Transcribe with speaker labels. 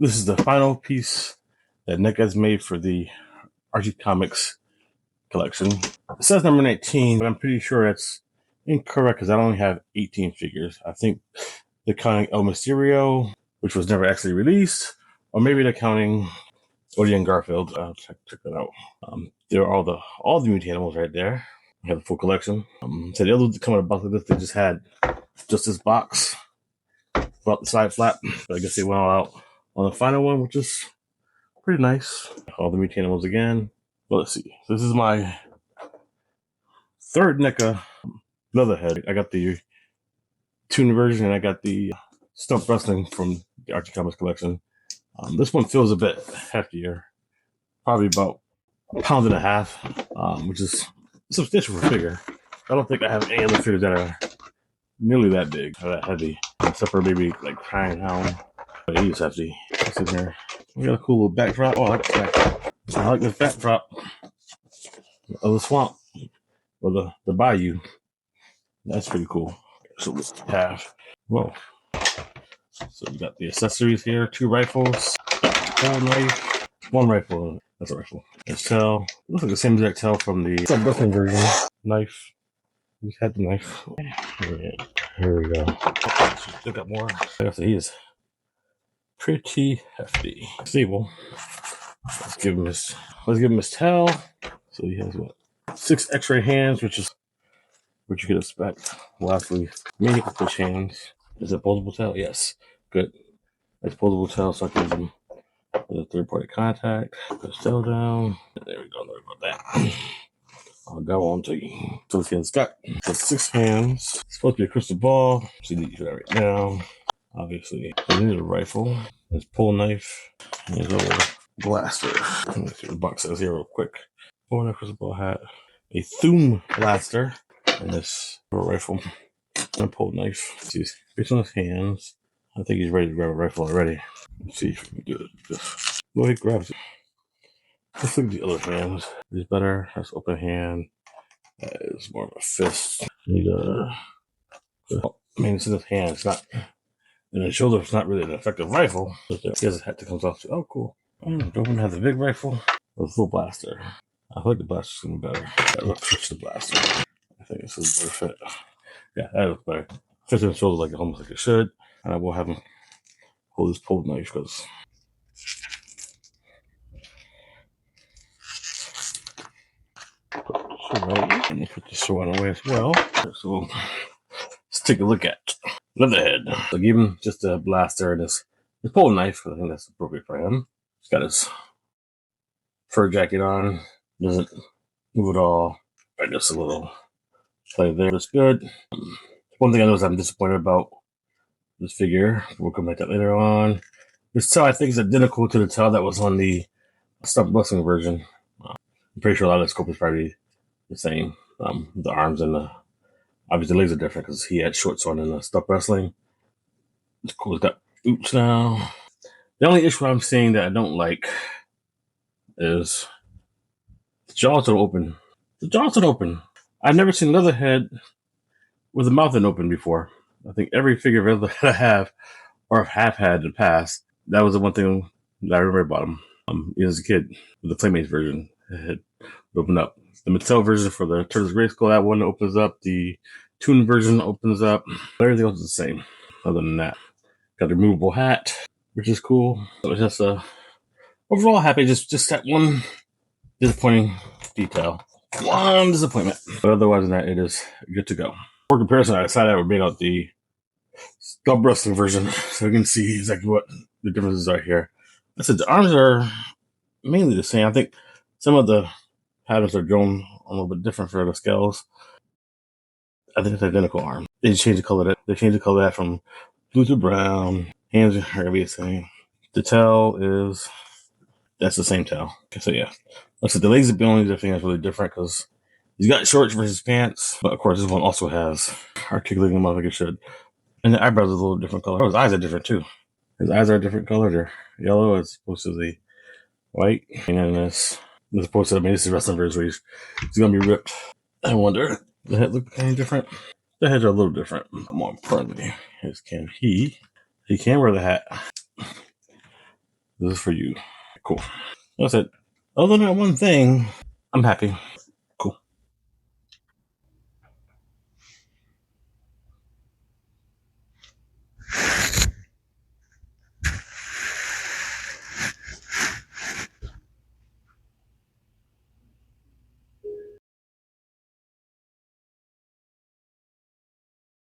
Speaker 1: This is the final piece that NECA has made for the Archie Comics collection. It says number 19, but I'm pretty sure that's incorrect because I only have 18 figures. I think they're counting El Mysterio, which was never actually released, or maybe they're counting Odie and Garfield. Check that out. There are all the Mutanimals right there. We have the full collection. So the others come in a box like this. They just had just this box without the side flap, but I guess they went all out on the final one, which is pretty nice. All the Mutanimals again. Well, let's see. This is my third NECA Leatherhead. I got the tune version and I got the Stump Wrestling from the Archie Comics collection. This one feels a bit heftier, probably about a pound and a half, which is substantial for a figure. I don't think I have any other figures that are nearly that big or that heavy, except for maybe like Crying Hound. But he is hefty. What's in here? We got a cool little backdrop. Oh, I like this backdrop. I like this backdrop of the swamp or the bayou. That's pretty cool. So let's have. Whoa. So we got the accessories here, 2 rifles, whole knife, 1 rifle. That's a rifle. This tail. Looks like the same exact tail from the Sculpt Wrestling version. Knife. We had the knife. Here we go. Still got more. He is pretty hefty. Stable. Let's give him his tail. So he has what? 6 X-ray hands, which is what you could expect. Lastly, many push hands. Is it posable tail? Yes. Good. It's posable tail, so I can use them with a third-party contact. Put his tail down. There we go. Sorry about that. I'll go on to you. So this hand's got 6 hands. It's supposed to be a crystal ball. So you need to do that right now. Obviously, I need a rifle. There's pull knife. And there's a little blaster. Let me see what the box says here real quick. Pull knife, crystal ball hat. A Thum blaster. And this rifle. And a pull knife. He's based on his hands. I think he's ready to grab a rifle already. Let's see if we can do it. Just go ahead, grabs it. Let's look at the other hands. He's better. That's open hand. That is more of a fist. It's in his hand. It's not. And his shoulder is not really an effective rifle. He has a hat that comes off. Oh, cool. Don't want to have the big rifle or the full blaster. I think the blaster's going to be better. Let's switch the blaster. I think this is better fit. Yeah, that looks better. Fits in his shoulder like almost like it should. And I will have him hold his pulled knife because let me put the sword away as well. So let's take a look at Leatherhead. So give him just a blaster and his pulled knife because I think that's appropriate for him. He's got his fur jacket on. Doesn't move at all. Right, just a little play there. That's good. One thing I know is I'm disappointed about this figure. We'll come back to that later on. This tail I think is identical to the tail that was on the Stump Wrestling version. I'm pretty sure a lot of the scope is probably the same. The arms and obviously the legs are different because he had shorts on in the Stump Wrestling. It's cool. It's got oops now. The only issue I'm seeing that I don't like is the jaws are open. The jaws are open. I've never seen Leatherhead with the mouth open before. I think every figure of Leatherhead I have or have had in the past, that was the one thing that I remember about him. As a kid, with the Playmates version, it had opened up. The Mattel version for the Turtles Grayskull, that one opens up. The Toon version opens up. Everything else is the same. Other than that, got the removable hat, which is cool. So it's just overall happy. Just that one disappointing detail. One disappointment. But otherwise than that, it is good to go. For comparison, I decided I would make out the Sculpt Wrestling version so you can see exactly what the differences are here. I said the arms are mainly the same. I think some of the patterns are drawn a little bit different for the scales. I think it's identical arm. They changed the color. They changed the color that from blue to brown. Hands are going to be the same. The tail that's the same tail. Okay, so yeah. Like I said, the legs are the only thing that's really different because he's got shorts versus pants. But of course, this one also has articulating them up like it should. And the eyebrows are a little different color. Oh, his eyes are different too. His eyes are a different color. They're yellow as opposed to the white. And then this as opposed to this is wrestling version where he's going to be ripped. I wonder, the head look any different? The heads are a little different. More importantly, he can wear the hat. This is for you. Cool. That's it. Other than that one thing, I'm happy.